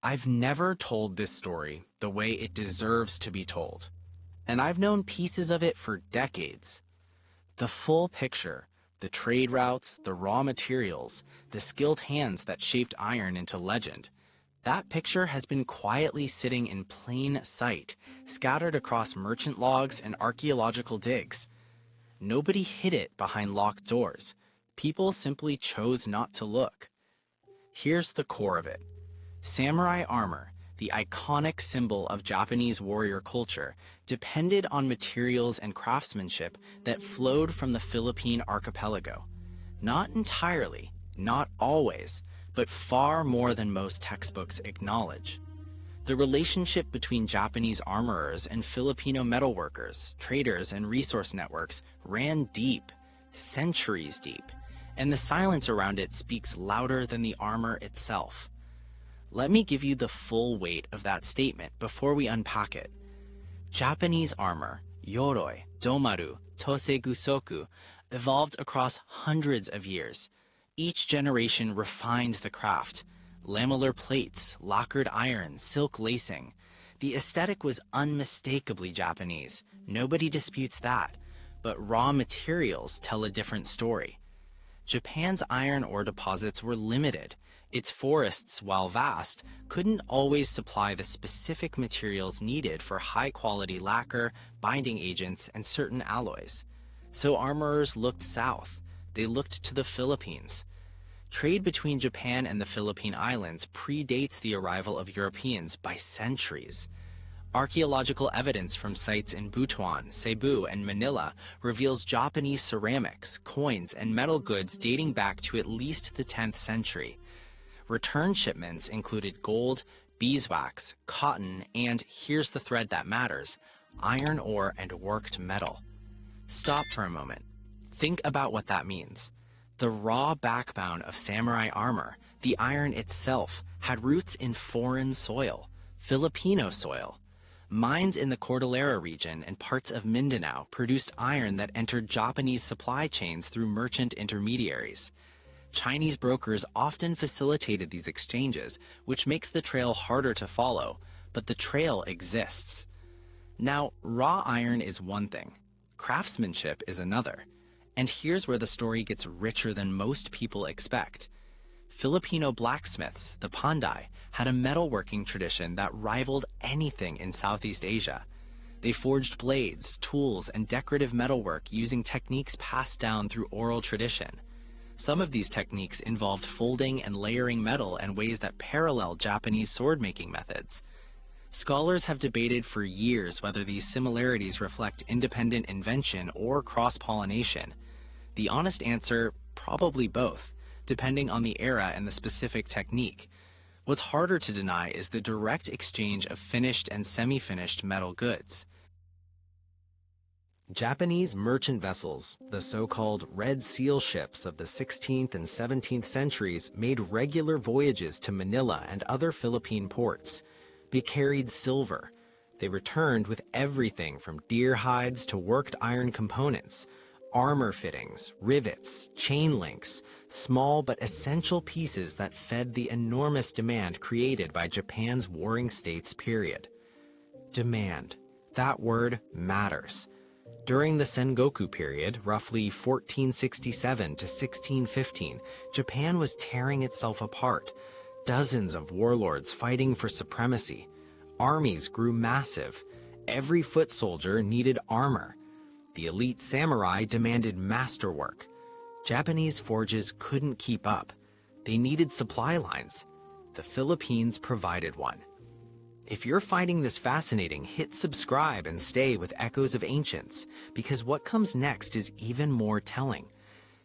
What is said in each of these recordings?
I've never told this story the way it deserves to be told, and I've known pieces of it for decades. The full picture, the trade routes, the raw materials, the skilled hands that shaped iron into legend, that picture has been quietly sitting in plain sight, scattered across merchant logs and archaeological digs. Nobody hid it behind locked doors. People simply chose not to look. Here's the core of it. Samurai armor, the iconic symbol of Japanese warrior culture, depended on materials and craftsmanship that flowed from the Philippine archipelago. Not entirely, not always, but far more than most textbooks acknowledge. The relationship between Japanese armorers and Filipino metalworkers, traders, and resource networks ran deep, centuries deep, and the silence around it speaks louder than the armor itself. Let me give you the full weight of that statement before we unpack it. Japanese armor, yoroi, domaru, tosegusoku, evolved across hundreds of years. Each generation refined the craft. Lamellar plates, lacquered iron, silk lacing. The aesthetic was unmistakably Japanese. Nobody disputes that. But raw materials tell a different story. Japan's iron ore deposits were limited. Its forests, while vast, couldn't always supply the specific materials needed for high-quality lacquer, binding agents, and certain alloys. So armorers looked south. They looked to the Philippines. Trade between Japan and the Philippine Islands predates the arrival of Europeans by centuries. Archaeological evidence from sites in Butuan, Cebu, and Manila reveals Japanese ceramics, coins, and metal goods dating back to at least the 10th century. Return shipments included gold, beeswax, cotton, and, here's the thread that matters, iron ore and worked metal. Stop for a moment. Think about what that means. The raw backbone of samurai armor, the iron itself, had roots in foreign soil, Filipino soil. Mines in the Cordillera region and parts of Mindanao produced iron that entered Japanese supply chains through merchant intermediaries. Chinese brokers often facilitated these exchanges, which makes the trail harder to follow, but the trail exists. Now, raw iron is one thing. Craftsmanship is another. And here's where the story gets richer than most people expect. Filipino blacksmiths, the Panday, had a metalworking tradition that rivaled anything in Southeast Asia. They forged blades, tools, and decorative metalwork using techniques passed down through oral tradition. Some of these techniques involved folding and layering metal in ways that parallel Japanese sword-making methods. Scholars have debated for years whether these similarities reflect independent invention or cross-pollination. The honest answer, probably both, depending on the era and the specific technique. What's harder to deny is the direct exchange of finished and semi-finished metal goods. Japanese merchant vessels, the so-called Red Seal ships of the 16th and 17th centuries, made regular voyages to Manila and other Philippine ports. They carried silver. They returned with everything from deer hides to worked iron components, armor fittings, rivets, chain links, small but essential pieces that fed the enormous demand created by Japan's warring states period. Demand. That word matters. During the Sengoku period, roughly 1467 to 1615, Japan was tearing itself apart. Dozens of warlords fighting for supremacy. Armies grew massive. Every foot soldier needed armor. The elite samurai demanded masterwork. Japanese forges couldn't keep up. They needed supply lines. The Philippines provided one. If you're finding this fascinating, hit subscribe and stay with Echoes of Ancients, because what comes next is even more telling.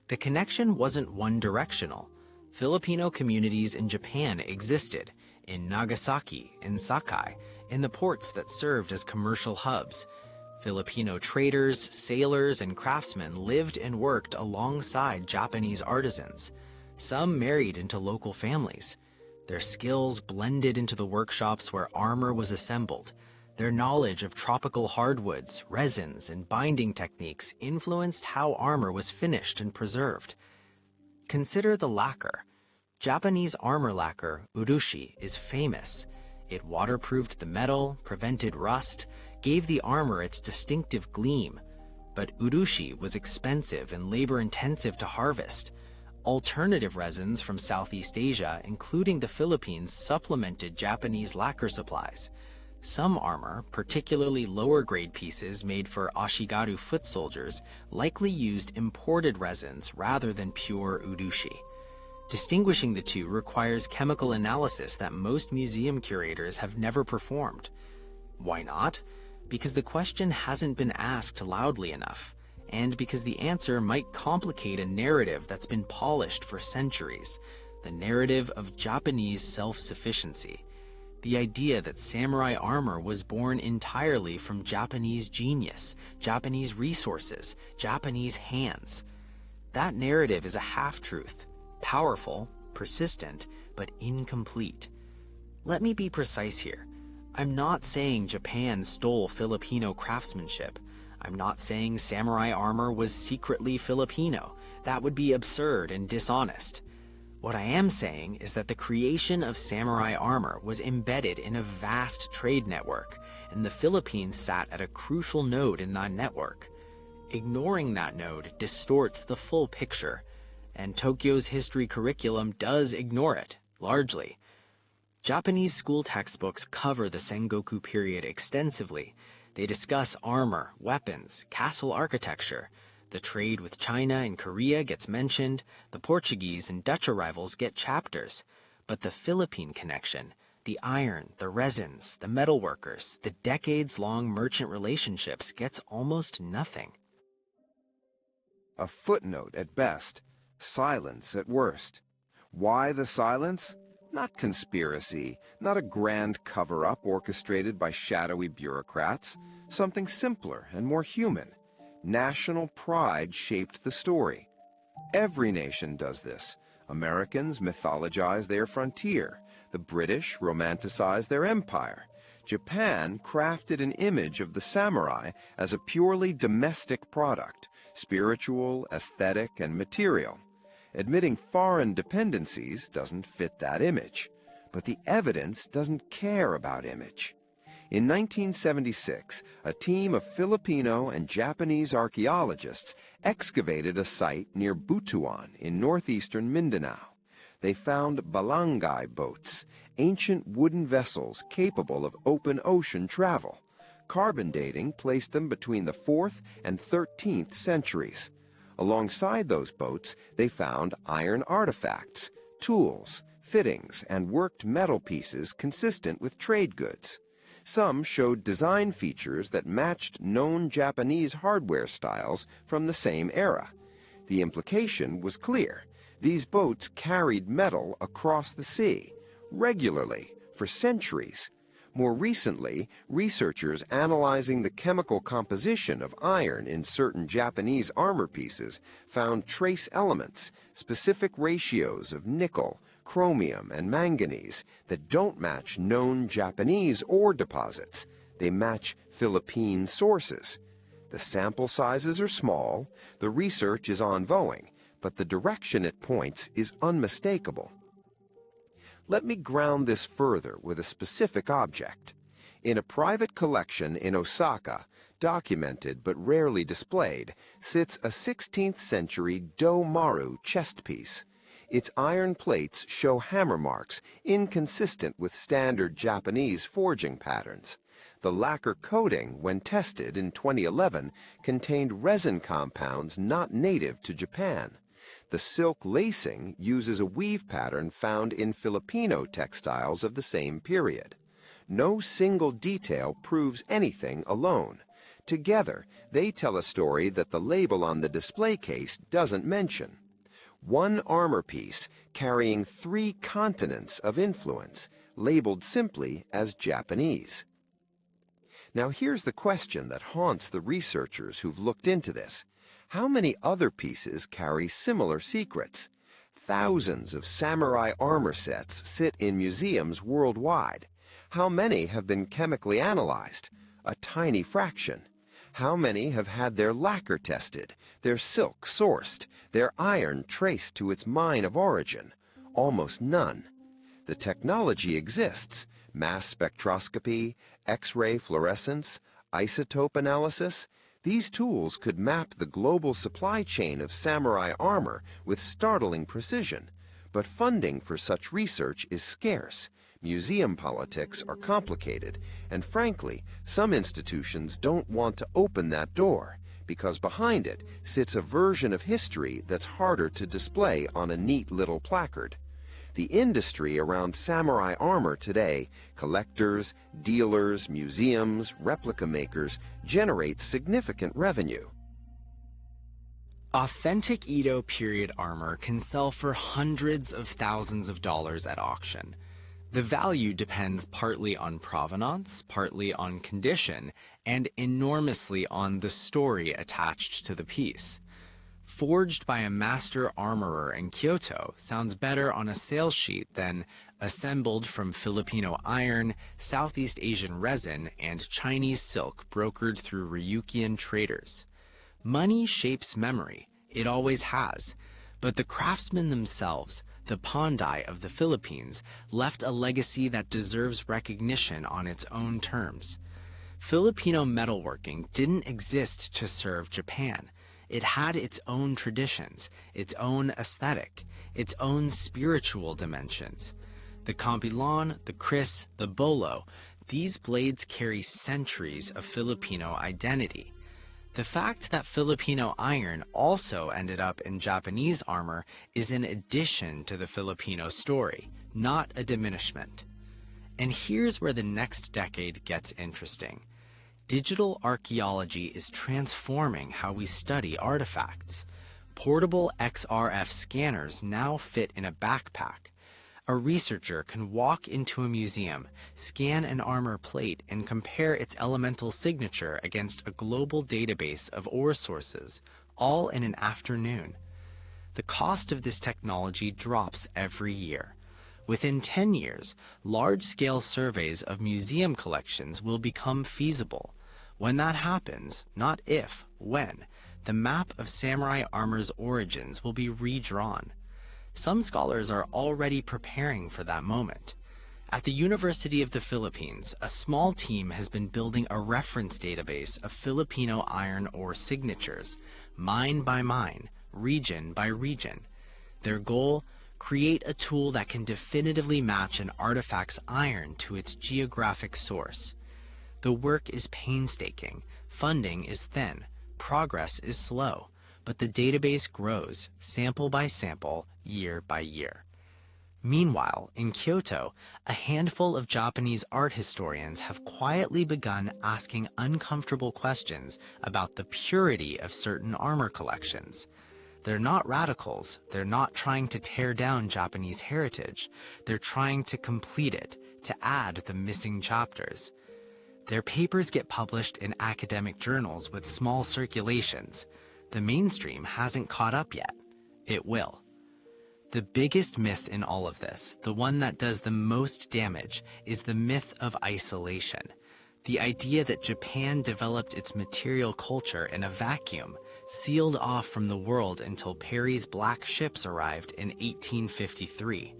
The connection wasn't one-directional. Filipino communities in Japan existed, in Nagasaki, in Sakai, in the ports that served as commercial hubs. Filipino traders, sailors, and craftsmen lived and worked alongside Japanese artisans. Some married into local families. Their skills blended into the workshops where armor was assembled. Their knowledge of tropical hardwoods, resins, and binding techniques influenced how armor was finished and preserved. Consider the lacquer. Japanese armor lacquer, urushi, is famous. It waterproofed the metal, prevented rust, gave the armor its distinctive gleam. But urushi was expensive and labor-intensive to harvest. Alternative resins from Southeast Asia, including the Philippines, supplemented Japanese lacquer supplies. Some armor, particularly lower-grade pieces made for ashigaru foot soldiers, likely used imported resins rather than pure urushi. Distinguishing the two requires chemical analysis that most museum curators have never performed. Why not? Because the question hasn't been asked loudly enough, and because the answer might complicate a narrative that's been polished for centuries, the narrative of Japanese self-sufficiency. The idea that samurai armor was born entirely from Japanese genius, Japanese resources, Japanese hands. That narrative is a half-truth, powerful, persistent, but incomplete. Let me be precise here. I'm not saying Japan stole Filipino craftsmanship. I'm not saying samurai armor was secretly Filipino. That would be absurd and dishonest. What I am saying is that the creation of samurai armor was embedded in a vast trade network, and the Philippines sat at a crucial node in that network. Ignoring that node distorts the full picture, and Tokyo's history curriculum does ignore it, largely. Japanese school textbooks cover the Sengoku period extensively. They discuss armor, weapons, castle architecture. The trade with China and Korea gets mentioned. The Portuguese and Dutch arrivals get chapters. But the Philippine connection, the iron, the resins, the metalworkers, the decades-long merchant relationships gets almost nothing. A footnote at best, silence at worst. Why the silence? Not conspiracy, not a grand cover-up orchestrated by shadowy bureaucrats. Something simpler and more human. National pride shaped the story. Every nation does this. Americans mythologize their frontier. The British romanticize their empire. Japan crafted an image of the samurai as a purely domestic product, spiritual, aesthetic, and material. Admitting foreign dependencies doesn't fit that image, but the evidence doesn't care about image. In 1976, a team of Filipino and Japanese archaeologists excavated a site near Butuan in northeastern Mindanao. They found balangay boats, ancient wooden vessels capable of open ocean travel. Carbon dating placed them between the 4th and 13th centuries. Alongside those boats, they found iron artifacts, tools, fittings, and worked metal pieces consistent with trade goods. Some showed design features that matched known Japanese hardware styles from the same era. The implication was clear. These boats carried metal across the sea, regularly, for centuries. More recently, researchers analyzing the chemical composition of iron in certain Japanese armor pieces found trace elements, specific ratios of nickel, chromium, and manganese that don't match known Japanese ore deposits. They match Philippine sources. The sample sizes are small, the research is ongoing, but the direction it points is unmistakable. Let me ground this further with a specific object. In a private collection in Osaka, documented but rarely displayed, sits a 16th century Do-maru chest piece. Its iron plates show hammer marks inconsistent with standard Japanese forging patterns. The lacquer coating, when tested in 2011, contained resin compounds not native to Japan. The silk lacing uses a weave pattern found in Filipino textiles of the same period. No single detail proves anything alone. Together, they tell a story that the label on the display case doesn't mention. One armor piece carrying 3 continents of influence, labeled simply as Japanese. Now here's the question that haunts the researchers who've looked into this. How many other pieces carry similar secrets? Thousands of samurai armor sets sit in museums worldwide. How many have been chemically analyzed? A tiny fraction. How many have had their lacquer tested, their silk sourced, their iron traced to its mine of origin? almost none. The technology exists: mass spectroscopy, X-ray fluorescence, isotope analysis. These tools could map the global supply chain of samurai armor with startling precision. But funding for such research is scarce. Museum politics are complicated, and frankly, some institutions don't want to open that door, because behind it sits a version of history that's harder to display on a neat little placard. The industry around samurai armor today, collectors, dealers, museums, replica makers, generates significant revenue. Authentic Edo period armor can sell for hundreds of thousands of dollars at auction. The value depends partly on provenance, partly on condition, and enormously on the story attached to the piece. Forged by a master armorer in Kyoto sounds better on a sales sheet than assembled from Filipino iron, Southeast Asian resin, and Chinese silk brokered through Ryukyuan traders. Money shapes memory. It always has. But the craftsmen themselves, the Pandai of the Philippines, left a legacy that deserves recognition on its own terms. Filipino metalworking didn't exist to serve Japan. It had its own traditions, its own aesthetic, its own spiritual dimensions. The kampilan, the kris, the bolo, these blades carry centuries of Filipino identity. The fact that Filipino iron also ended up in Japanese armor is an addition to the Filipino story, not a diminishment. And here's where the next decade gets interesting. Digital archaeology is transforming how we study artifacts. Portable XRF scanners now fit in a backpack. A researcher can walk into a museum, scan an armor plate, and compare its elemental signature against a global database of ore sources, all in an afternoon. The cost of this technology drops every year. Within 10 years, large-scale surveys of museum collections will become feasible. When that happens, not if, when, the map of samurai armor's origins will be redrawn. Some scholars are already preparing for that moment. At the University of the Philippines, a small team has been building a reference database of Filipino iron ore signatures, mine by mine, region by region. Their goal? Create a tool that can definitively match an artifact's iron to its geographic source. The work is painstaking, funding is thin, progress is slow, but the database grows, sample by sample, year by year. Meanwhile, in Kyoto, a handful of Japanese art historians have quietly begun asking uncomfortable questions about the purity of certain armor collections. They're not radicals, they're not trying to tear down Japanese heritage, they're trying to complete it, to add the missing chapters. Their papers get published in academic journals with small circulations. The mainstream hasn't caught up yet. It will. The biggest myth in all of this, the one that does the most damage, is the myth of isolation. The idea that Japan developed its material culture in a vacuum, sealed off from the world until Perry's black ships arrived in 1853.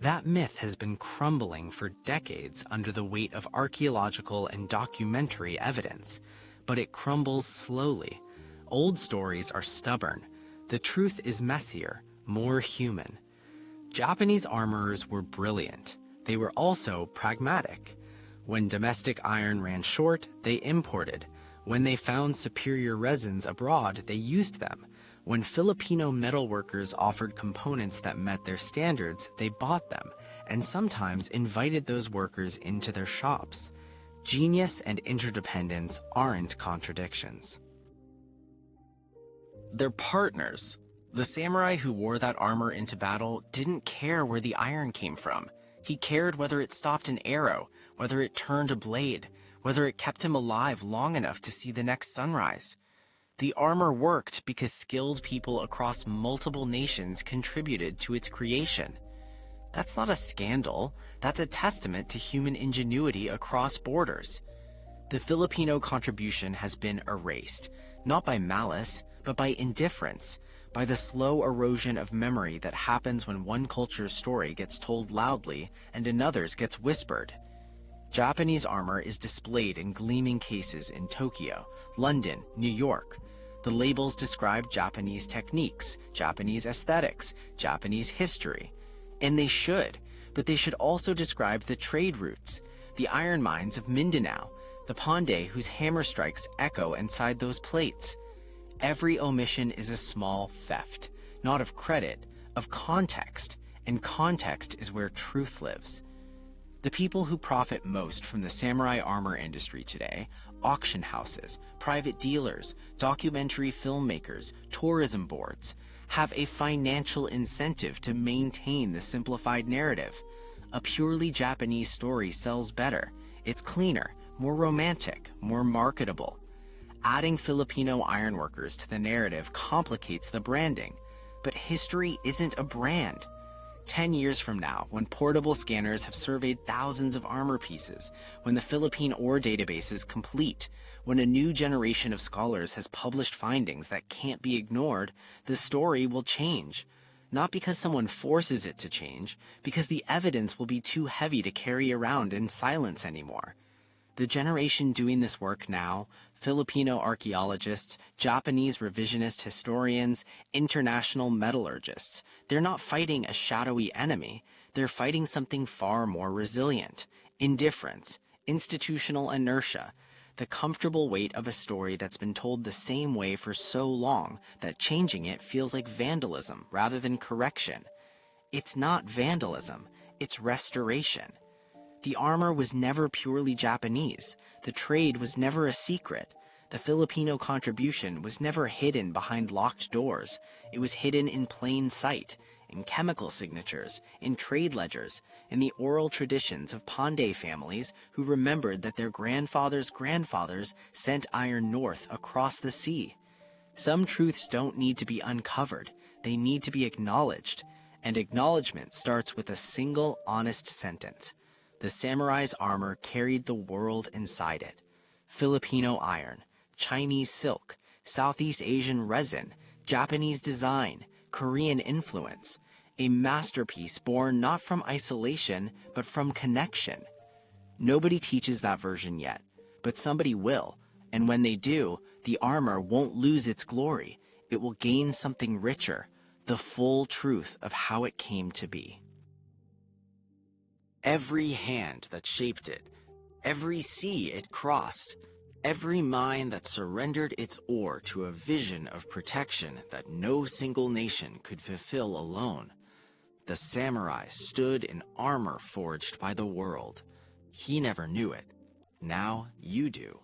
That myth has been crumbling for decades under the weight of archaeological and documentary evidence, but it crumbles slowly. Old stories are stubborn. The truth is messier, more human. Japanese armorers were brilliant. They were also pragmatic. When domestic iron ran short, they imported. When they found superior resins abroad, they used them. When Filipino metalworkers offered components that met their standards, they bought them, and sometimes invited those workers into their shops. Genius and interdependence aren't contradictions. They're partners. The samurai who wore that armor into battle didn't care where the iron came from. He cared whether it stopped an arrow, whether it turned a blade, whether it kept him alive long enough to see the next sunrise. The armor worked because skilled people across multiple nations contributed to its creation. That's not a scandal. That's a testament to human ingenuity across borders. The Filipino contribution has been erased, not by malice, but by indifference, by the slow erosion of memory that happens when one culture's story gets told loudly and another's gets whispered. Japanese armor is displayed in gleaming cases in Tokyo, London, New York. The labels describe Japanese techniques, Japanese aesthetics, Japanese history. And they should, but they should also describe the trade routes, the iron mines of Mindanao, the Ponde whose hammer strikes echo inside those plates. Every omission is a small theft, not of credit, of context, and context is where truth lives. The people who profit most from the samurai armor industry today, auction houses, private dealers, documentary filmmakers, tourism boards, have a financial incentive to maintain the simplified narrative. A purely Japanese story sells better. It's cleaner, more romantic, more marketable. Adding Filipino ironworkers to the narrative complicates the branding, but history isn't a brand. 10 years from now, when portable scanners have surveyed thousands of armor pieces, when the Philippine ore database is complete, when a new generation of scholars has published findings that can't be ignored, the story will change. Not because someone forces it to change, because the evidence will be too heavy to carry around in silence anymore. The generation doing this work now, Filipino archaeologists, Japanese revisionist historians, international metallurgists, they're not fighting a shadowy enemy. They're fighting something far more resilient: indifference, institutional inertia, the comfortable weight of a story that's been told the same way for so long that changing it feels like vandalism rather than correction. It's not vandalism, it's restoration. The armor was never purely Japanese. The trade was never a secret. The Filipino contribution was never hidden behind locked doors. It was hidden in plain sight, in chemical signatures, in trade ledgers, in the oral traditions of Ponde families who remembered that their grandfathers' grandfathers sent iron north across the sea. Some truths don't need to be uncovered. They need to be acknowledged. And acknowledgement starts with a single honest sentence. The samurai's armor carried the world inside it. Filipino iron, Chinese silk, Southeast Asian resin, Japanese design, Korean influence. A masterpiece born not from isolation, but from connection. Nobody teaches that version yet, but somebody will. And when they do, the armor won't lose its glory. It will gain something richer, the full truth of how it came to be. Every hand that shaped it, every sea it crossed, every mine that surrendered its ore to a vision of protection that no single nation could fulfill alone. The samurai stood in armor forged by the world. He never knew it. Now you do.